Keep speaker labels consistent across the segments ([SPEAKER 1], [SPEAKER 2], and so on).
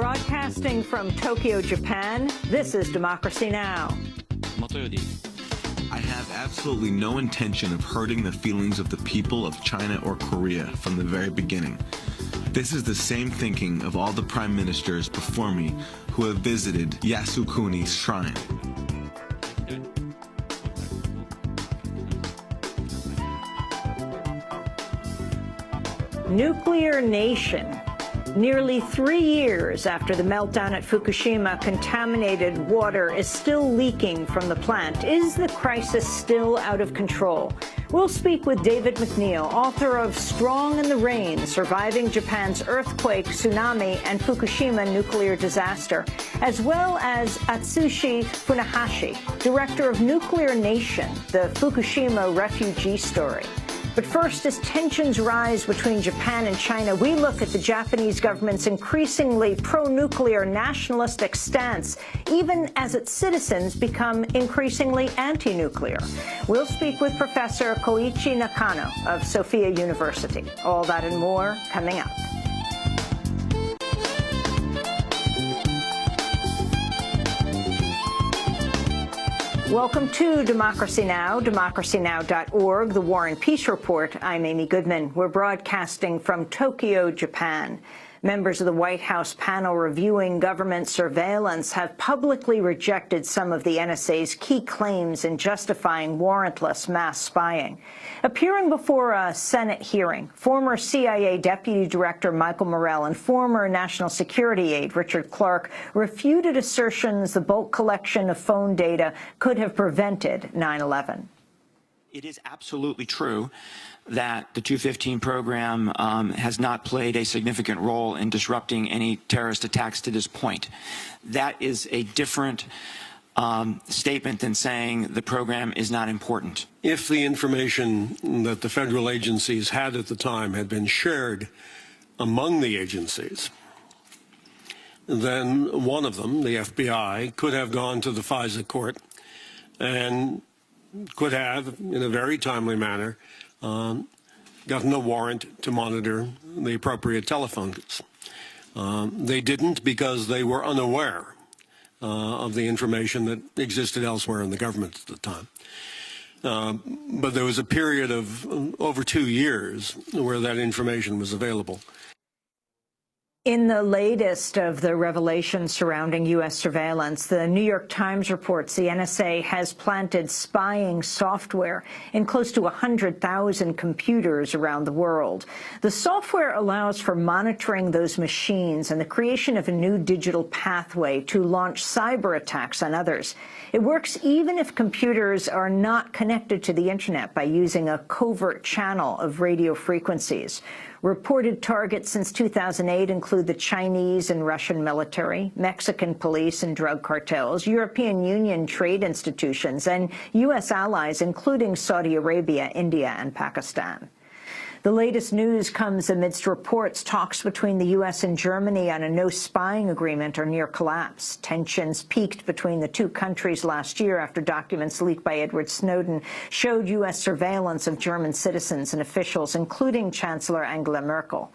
[SPEAKER 1] Broadcasting from Tokyo, Japan, this is Democracy Now!
[SPEAKER 2] I have absolutely no intention of hurting the feelings of the people of China or Korea from the very beginning. This is the same thinking of all the prime ministers before me who have visited Yasukuni's shrine.
[SPEAKER 1] Nuclear nation. Nearly 3 years after the meltdown at Fukushima, contaminated water is still leaking from the plant. Is the crisis still out of control? We'll speak with David McNeil, author of Strong in the Rain, Surviving Japan's Earthquake, Tsunami, and Fukushima Nuclear Disaster, as well as Atsushi Funahashi, director of Nuclear Nation, the Fukushima refugee story. But first, as tensions rise between Japan and China, we look at the Japanese government's increasingly pro-nuclear nationalistic stance, even as its citizens become increasingly anti-nuclear. We'll speak with Professor Koichi Nakano of Sophia University. All that and more coming up. Welcome to Democracy Now!, democracynow.org, the War and Peace Report. I'm Amy Goodman. We're broadcasting from Tokyo, Japan. Members of the White House panel reviewing government surveillance have publicly rejected some of the NSA's key claims in justifying warrantless mass spying. Appearing before a Senate hearing, former CIA Deputy Director Michael Morell and former National Security aide Richard Clarke refuted assertions the bulk collection of phone data could have prevented 9/11.
[SPEAKER 3] It is absolutely true that the 215 program has not played a significant role in disrupting any terrorist attacks to this point. That is a different statement than saying the program is not important.
[SPEAKER 4] If the information that the federal agencies had at the time had been shared among the agencies, then one of them, the FBI, could have gone to the FISA court and could have, in a very timely manner, gotten a warrant to monitor the appropriate telephones. They didn't because they were unaware of the information that existed elsewhere in the government at the time. But there was a period of over 2 years where that information was available.
[SPEAKER 1] In the latest of the revelations surrounding U.S. surveillance, the New York Times reports the NSA has planted spying software in close to 100,000 computers around the world. The software allows for monitoring those machines and the creation of a new digital pathway to launch cyber attacks on others. It works even if computers are not connected to the Internet by using a covert channel of radio frequencies. Reported targets since 2008 include the Chinese and Russian military, Mexican police and drug cartels, European Union trade institutions, and U.S. allies, including Saudi Arabia, India, and Pakistan. The latest news comes amidst reports talks between the U.S. and Germany on a no-spying agreement are near collapse. Tensions peaked between the two countries last year after documents leaked by Edward Snowden showed U.S. surveillance of German citizens and officials, including Chancellor Angela Merkel.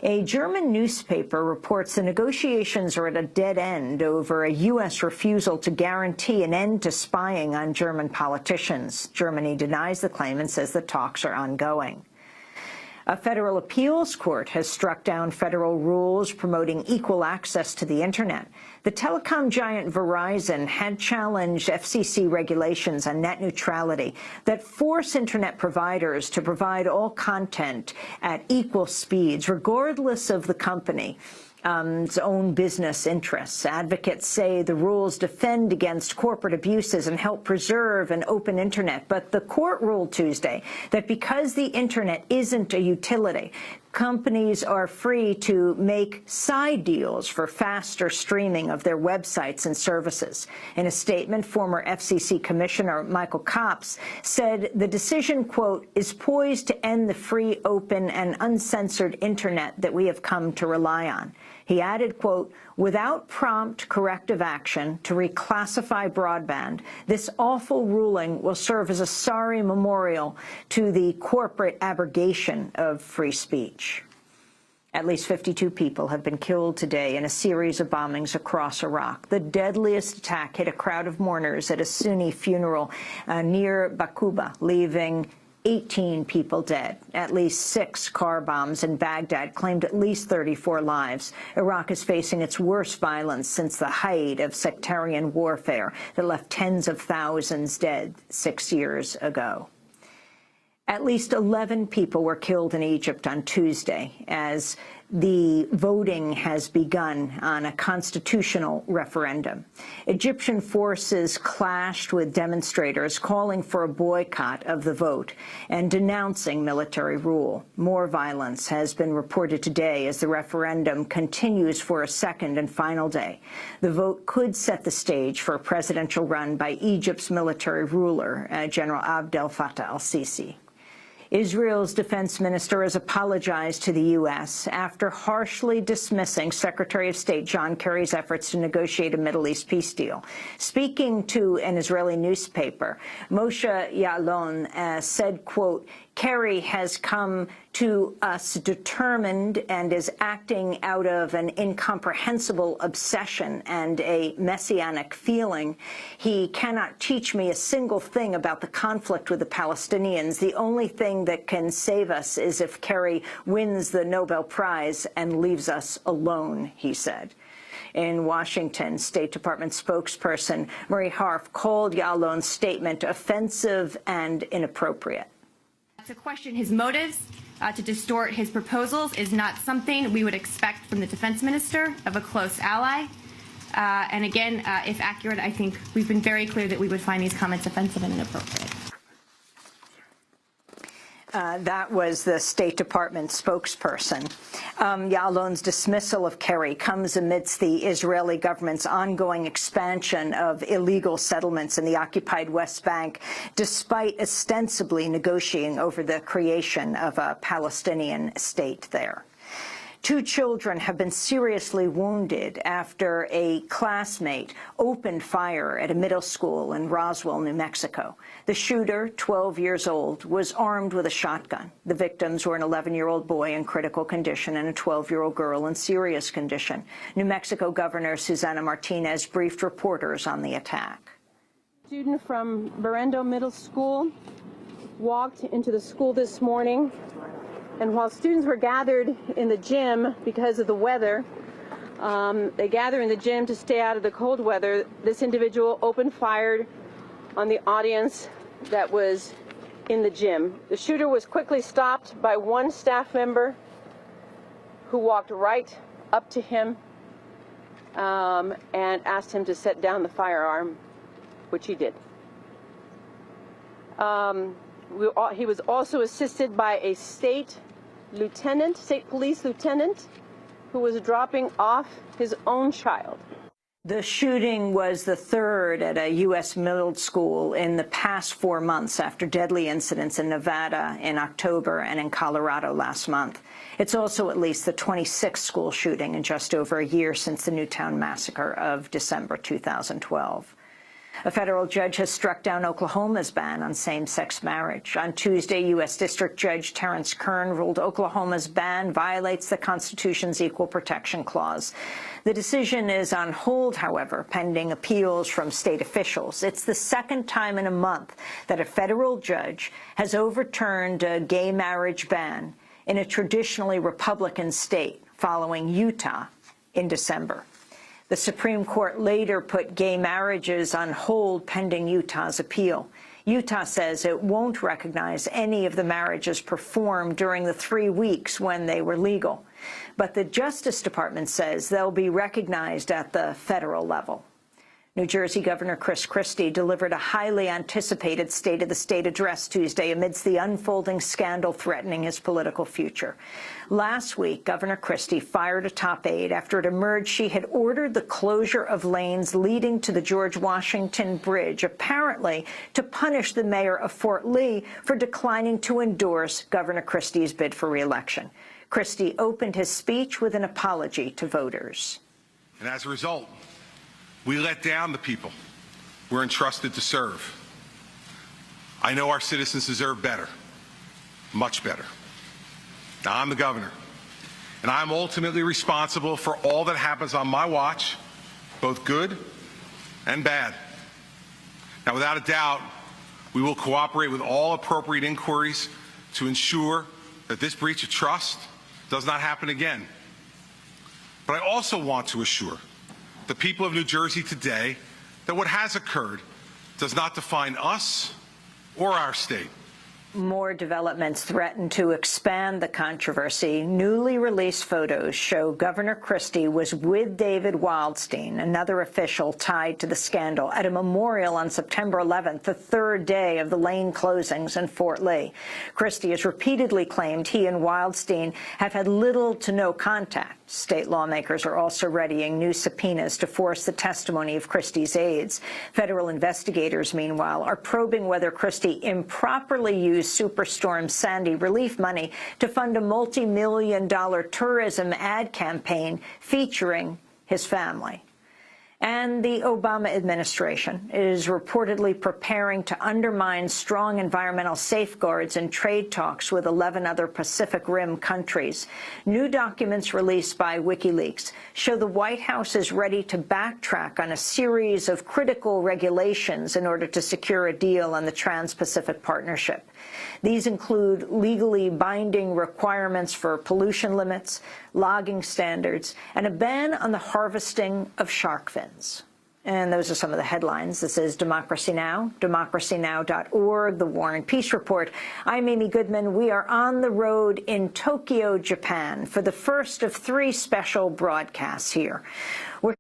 [SPEAKER 1] A German newspaper reports the negotiations are at a dead end over a U.S. refusal to guarantee an end to spying on German politicians. Germany denies the claim and says the talks are ongoing. A federal appeals court has struck down federal rules promoting equal access to the Internet. The telecom giant Verizon had challenged FCC regulations on net neutrality that force Internet providers to provide all content at equal speeds, regardless of the company. Its own business interests. Advocates say the rules defend against corporate abuses and help preserve an open Internet. But the court ruled Tuesday that because the Internet isn't a utility, companies are free to make side deals for faster streaming of their websites and services. In a statement, former FCC Commissioner Michael Copps said the decision, quote, is poised to end the free, open, and uncensored Internet that we have come to rely on. He added, quote, without prompt corrective action to reclassify broadband, this awful ruling will serve as a sorry memorial to the corporate abrogation of free speech. At least 52 people have been killed today in a series of bombings across Iraq. The deadliest attack hit a crowd of mourners at a Sunni funeral near Baquba, leaving 18 people dead. At least 6 car bombs in Baghdad claimed at least 34 lives. Iraq is facing its worst violence since the height of sectarian warfare that left tens of thousands dead 6 years ago. At least 11 people were killed in Egypt on Tuesday as the voting has begun on a constitutional referendum. Egyptian forces clashed with demonstrators calling for a boycott of the vote and denouncing military rule. More violence has been reported today as the referendum continues for a second and final day. The vote could set the stage for a presidential run by Egypt's military ruler, General Abdel Fattah al-Sisi. Israel's defense minister has apologized to the U.S. after harshly dismissing Secretary of State John Kerry's efforts to negotiate a Middle East peace deal. Speaking to an Israeli newspaper, Moshe Ya'alon said, quote, "Kerry has come to us determined and is acting out of an incomprehensible obsession and a messianic feeling. He cannot teach me a single thing about the conflict with the Palestinians. The only thing that can save us is if Kerry wins the Nobel Prize and leaves us alone," he said. In Washington, State Department spokesperson Marie Harf called Ya'alon's statement offensive and inappropriate.
[SPEAKER 5] To question his motives, to distort his proposals is not something we would expect from the defense minister of a close ally. And again, if accurate, I think we've been very clear that we would find these comments offensive and inappropriate.
[SPEAKER 1] That was the State Department spokesperson. Ya'alon's dismissal of Kerry comes amidst the Israeli government's ongoing expansion of illegal settlements in the occupied West Bank, despite ostensibly negotiating over the creation of a Palestinian state there. 2 children have been seriously wounded after a classmate opened fire at a middle school in Roswell, New Mexico. The shooter, 12 years old, was armed with a shotgun. The victims were an 11-year-old boy in critical condition and a 12-year-old girl in serious condition. New Mexico Governor Susana Martinez briefed reporters on the attack.
[SPEAKER 6] A student from Berendo Middle School walked into the school this morning, and while students were gathered in the gym because of the weather, they gather in the gym to stay out of the cold weather, this individual opened fire on the audience that was in the gym. The shooter was quickly stopped by one staff member who walked right up to him and asked him to set down the firearm, which he did. He was also assisted by a state police lieutenant, who was dropping off his own child.
[SPEAKER 1] The shooting was the third at a U.S. middle school in the past 4 months after deadly incidents in Nevada in October and in Colorado last month. It's also at least the 26th school shooting in just over a year since the Newtown massacre of December 2012. A federal judge has struck down Oklahoma's ban on same-sex marriage. On Tuesday, U.S. District Judge Terrence Kern ruled Oklahoma's ban violates the Constitution's Equal Protection Clause. The decision is on hold, however, pending appeals from state officials. It's the second time in a month that a federal judge has overturned a gay marriage ban in a traditionally Republican state, following Utah in December. The Supreme Court later put gay marriages on hold pending Utah's appeal. Utah says it won't recognize any of the marriages performed during the 3 weeks when they were legal. But the Justice Department says they'll be recognized at the federal level. New Jersey Governor Chris Christie delivered a highly anticipated State of the State address Tuesday amidst the unfolding scandal threatening his political future. Last week, Governor Christie fired a top aide after it emerged she had ordered the closure of lanes leading to the George Washington Bridge, apparently to punish the mayor of Fort Lee for declining to endorse Governor Christie's bid for re-election. Christie opened his speech with an apology to voters.
[SPEAKER 7] And as a result, we let down the people we're entrusted to serve. I know our citizens deserve better, much better. Now, I'm the governor, and I'm ultimately responsible for all that happens on my watch, both good and bad. Now, without a doubt, we will cooperate with all appropriate inquiries to ensure that this breach of trust does not happen again. But I also want to assure the people of New Jersey today that what has occurred does not define us or our state.
[SPEAKER 1] More developments threaten to expand the controversy. Newly released photos show Governor Christie was with David Wildstein, another official tied to the scandal, at a memorial on September 11th, the third day of the lane closings in Fort Lee. Christie has repeatedly claimed he and Wildstein have had little to no contact. State lawmakers are also readying new subpoenas to force the testimony of Christie's aides. Federal investigators, meanwhile, are probing whether Christie improperly used Superstorm Sandy relief money to fund a multi-million-dollar tourism ad campaign featuring his family. And the Obama administration is reportedly preparing to undermine strong environmental safeguards in trade talks with 11 other Pacific Rim countries. New documents released by WikiLeaks show the White House is ready to backtrack on a series of critical regulations in order to secure a deal on the Trans-Pacific Partnership. These include legally binding requirements for pollution limits, logging standards, and a ban on the harvesting of shark fins. And those are some of the headlines. This is Democracy Now!, democracynow.org, The War and Peace Report. I'm Amy Goodman. We are on the road in Tokyo, Japan, for the first of 3 special broadcasts here. We're